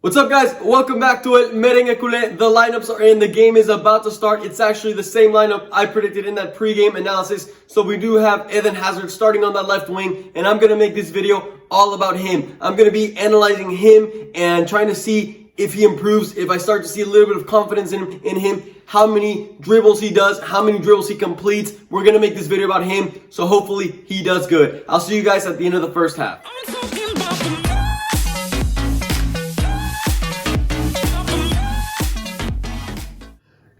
What's up, guys? Welcome back to it. Merengue Culé. The lineups are in. The game is about to start. It's actually the same lineup I predicted in that pre-game analysis. So we do have Eden Hazard starting on that left wing, and I'm going to make this video all about him. I'm going to be analyzing him and trying to see if he improves, if I start to see a little bit of confidence in him, how many dribbles he does, how many dribbles he completes. We're going to make this video about him, so hopefully he does good. I'll see you guys at the end of the first half.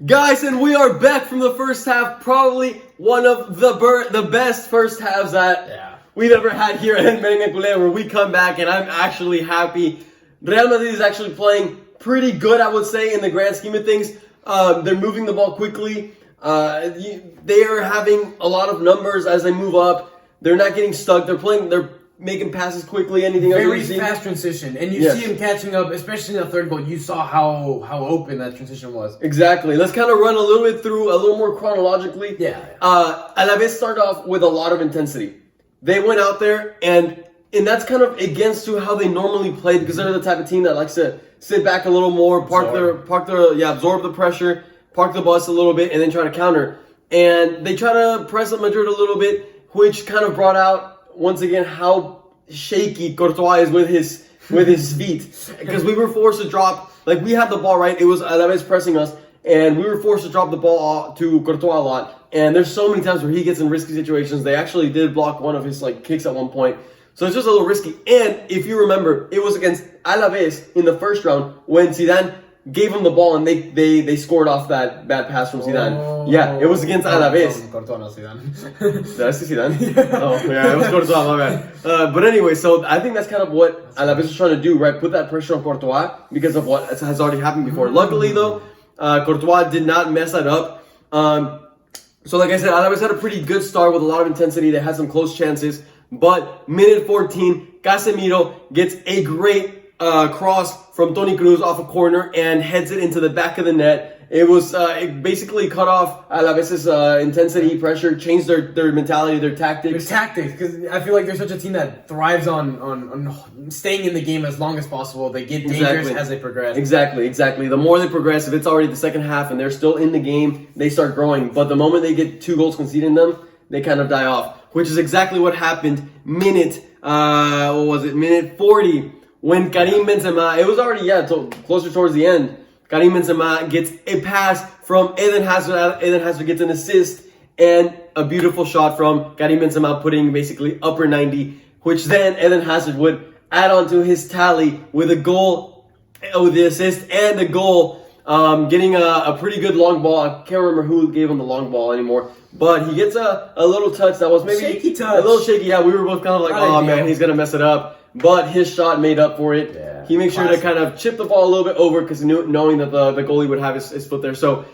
Guys, and we are back from the first half. Probably one of the best first halves that we've ever had here at Merengue Culé, where we come back and I'm actually happy. Real Madrid is actually playing pretty good, I would say, in the grand scheme of things. They're moving the ball quickly. They are having a lot of numbers as they move up. They're not getting stuck. They're making passes quickly. Anything very fast transition, and you see him catching up, especially in the third goal. You saw how open that transition was. Exactly. Let's kind of run a little bit through a little more chronologically. Alaves started off with a lot of intensity. They went out there and that's kind of against to how they normally play, because they're the type of team that likes to sit back a little more, absorb the pressure, park the bus a little bit, and then try to counter. And they try to press up Madrid a little bit, which kind of brought out once again how shaky Courtois is with his feet, because we were forced to drop, like, we had the ball, right? It was Alaves pressing us, and we were forced to drop the ball to Courtois a lot. And there's so many times where he gets in risky situations. They actually did block one of his kicks at one point, so it's just a little risky. And if you remember, it was against Alaves in the first round when Zidane gave him the ball and they scored off that bad pass from Zidane. Yeah, it was against Alaves. Courtois, not Zidane. Did I say Zidane? Oh, yeah, it was Courtois, my bad. But anyway, so I think that's kind of what Alaves is trying to do, right? Put that pressure on Courtois because of what has already happened before. Luckily, though, Courtois did not mess that up. So like I said, Alaves had a pretty good start with a lot of intensity. They had some close chances. But minute 14, Casemiro gets a great cross from Toni Kroos off a corner and heads it into the back of the net. It basically cut off Alaves' intensity, pressure, changed their mentality, their tactics. Because I feel like they're such a team that thrives on staying in the game as long as possible. They get dangerous as they progress. Exactly. The more they progress, if it's already the second half and they're still in the game, they start growing. But the moment they get 2 goals conceded in them, they kind of die off, which is exactly what happened minute 40, when Karim Benzema, it was already, closer towards the end, Karim Benzema gets a pass from Eden Hazard. Eden Hazard gets an assist and a beautiful shot from Karim Benzema, putting basically upper 90, which then Eden Hazard would add on to his tally with a goal, with the assist and the goal, getting a pretty good long ball. I can't remember who gave him the long ball anymore, but he gets a little touch that was maybe shaky touch. A little shaky. Yeah, we were both kind of like, oh man, he's gonna mess it up. But his shot made up for it. Yeah, he makes sure to kind of chip the ball a little bit over, because knowing that the goalie would have his foot there. So,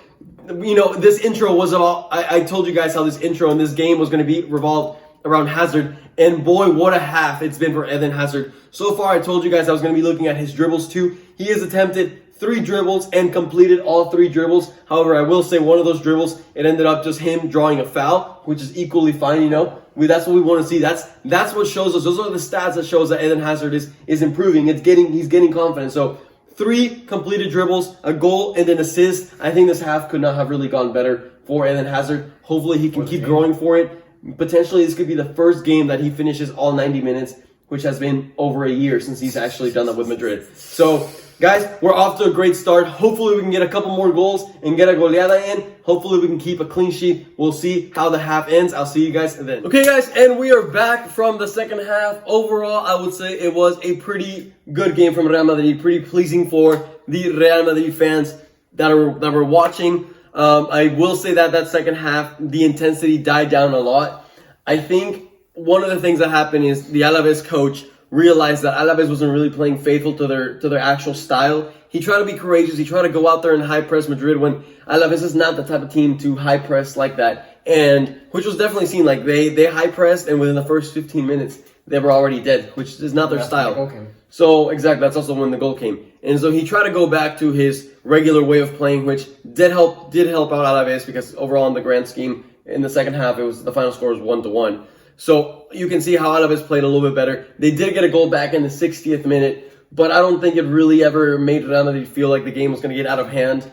this intro was about, I told you guys how this intro in this game was going to be revolved around Hazard. And boy, what a half it's been for Eden Hazard. So far, I told you guys I was going to be looking at his dribbles too. He has attempted 3 dribbles and completed all 3 dribbles. However, I will say one of those dribbles, it ended up just him drawing a foul, which is equally fine, That's what we want to see. That's what shows us. Those are the stats that shows that Eden Hazard is improving. He's getting confidence. So 3 completed dribbles, a goal, and an assist. I think this half could not have really gone better for Eden Hazard. Hopefully he can keep growing for it. Potentially this could be the first game that he finishes all 90 minutes, which has been over a year since he's actually done that with Madrid. So, guys, we're off to a great start. Hopefully we can get a couple more goals and get a goleada in. Hopefully we can keep a clean sheet. We'll see how the half ends. I'll see you guys then. Okay, guys, and we are back from the second half. Overall, I would say it was a pretty good game from Real Madrid. Pretty pleasing for the Real Madrid fans that were watching. I will say that second half, the intensity died down a lot. I think one of the things that happened is the Alaves coach realized that Alaves wasn't really playing faithful to their actual style. He tried to be courageous. He tried to go out there and high press Madrid when Alaves is not the type of team to high press like that. And which was definitely seen, like they high pressed, and within the first 15 minutes they were already dead, which is not their style. So exactly, that's also when the goal came. And so he tried to go back to his regular way of playing, which did help out Alaves, because overall in the grand scheme in the second half, the final score was 1-1. So you can see how Alaves played a little bit better. They did get a goal back in the 60th minute, but I don't think it really ever made Real Madrid feel like the game was going to get out of hand.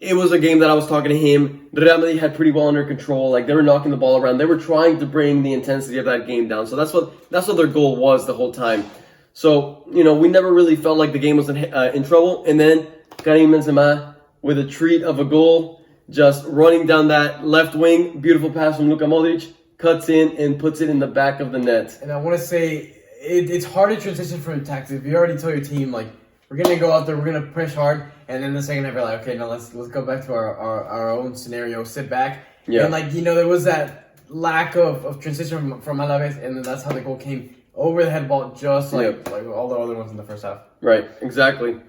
It was a game that I was talking to him. Real Madrid had pretty well under control. Like, they were knocking the ball around. They were trying to bring the intensity of that game down. So that's what their goal was the whole time. So, you know, we never really felt like the game was in trouble. And then Karim Benzema with a treat of a goal, just running down that left wing, beautiful pass from Luka Modric, cuts in and puts it in the back of the net. And I want to say, it's hard to transition from tactics. If you already tell your team, like, we're going to go out there, we're going to push hard, and then the second half, you're like, okay, now let's go back to our own scenario, sit back. Yeah. And, like, you know, there was that lack of transition from Alaves, and then that's how the goal came. Over the head ball, just like all the other ones in the first half. Right, exactly.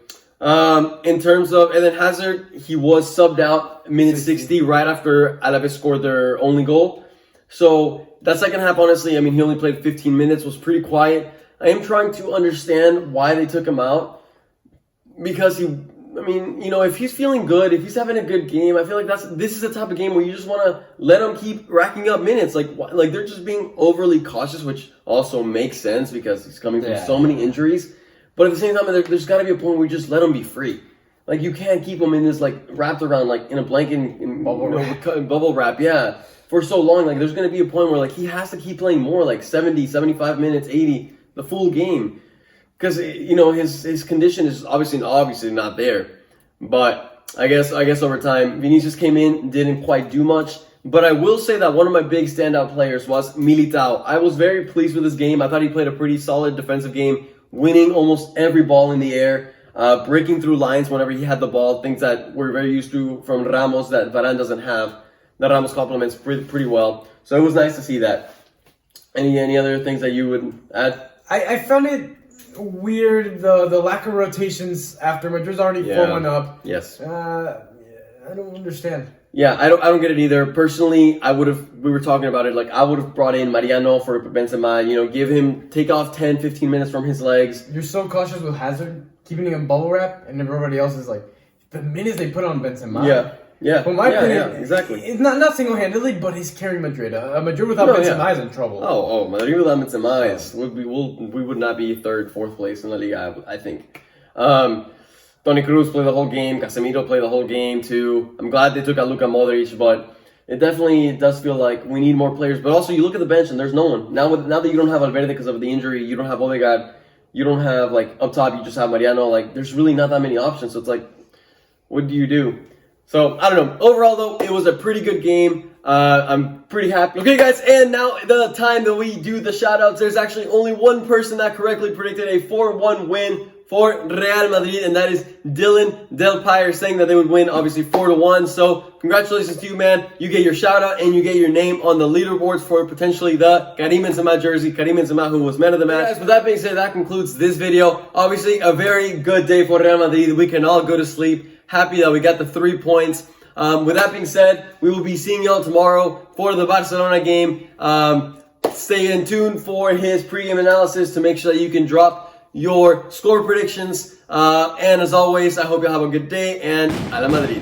In terms of, and then Hazard, he was subbed out minute 60 right after Alaves scored their only goal. So that second half, honestly, I mean, he only played 15 minutes, was pretty quiet. I am trying to understand why they took him out, because I mean, you know, if he's feeling good, if he's having a good game, I feel like this is the type of game where you just want to let him keep racking up minutes. Like they're just being overly cautious, which also makes sense because he's coming from so many injuries. But at the same time, there's got to be a point where you just let him be free. Like, you can't keep him in this, like, wrapped around, like, in a blanket, in bubble wrap, yeah, for so long. Like, there's going to be a point where, like, he has to keep playing more, like 70, 75 minutes, 80, the full game. Because, you know, his condition is obviously not there. But I guess over time, Vinicius came in, didn't quite do much. But I will say that one of my big standout players was Militao. I was very pleased with his game. I thought he played a pretty solid defensive game, winning almost every ball in the air, breaking through lines whenever he had the ball, things that we're very used to from Ramos that Varane doesn't have. That Ramos complements pretty well. So it was nice to see that. Any other things that you would add? I found it weird, the lack of rotations after Madrid's already 4-1 up. Yes. I don't understand. Yeah, I don't get it either. Personally, we were talking about it, like, I would have brought in Mariano for Benzema, you know, take off 10, 15 minutes from his legs. You're so cautious with Hazard, keeping him in bubble wrap, and everybody else is like, the minutes they put on Benzema. Yeah. But my opinion, exactly. It's not single-handedly, but he's carrying Madrid. Madrid without Benzema is in trouble. Oh, Madrid without Benzema is, we would not be third, fourth place in La Liga, I think. Toni Kroos played the whole game. Casemiro played the whole game too. I'm glad they took out Luka Modric, but it definitely does feel like we need more players. But also, you look at the bench and there's no one. Now that you don't have Valverde because of the injury, you don't have Odegaard, you don't have, like, up top, you just have Mariano. Like, there's really not that many options. So it's like, what do you do? So, I don't know. Overall, though, it was a pretty good game. I'm pretty happy. Okay, guys, and now the time that we do the shout-outs. There's actually only one person that correctly predicted a 4-1 win for Real Madrid, and that is Dylan Del Pyre, saying that they would win, obviously, 4-1. So, congratulations to you, man. You get your shout-out, and you get your name on the leaderboards for potentially the Karim Benzema jersey. Karim Benzema, who was man of the match. Guys, with that being said, that concludes this video. Obviously, a very good day for Real Madrid. We can all go to sleep. Happy that we got the 3 points. With that being said, we will be seeing y'all tomorrow for the Barcelona game. Stay in tune for his pregame analysis to make sure that you can drop your score predictions. And as always, I hope you have a good day, and a la Madrid.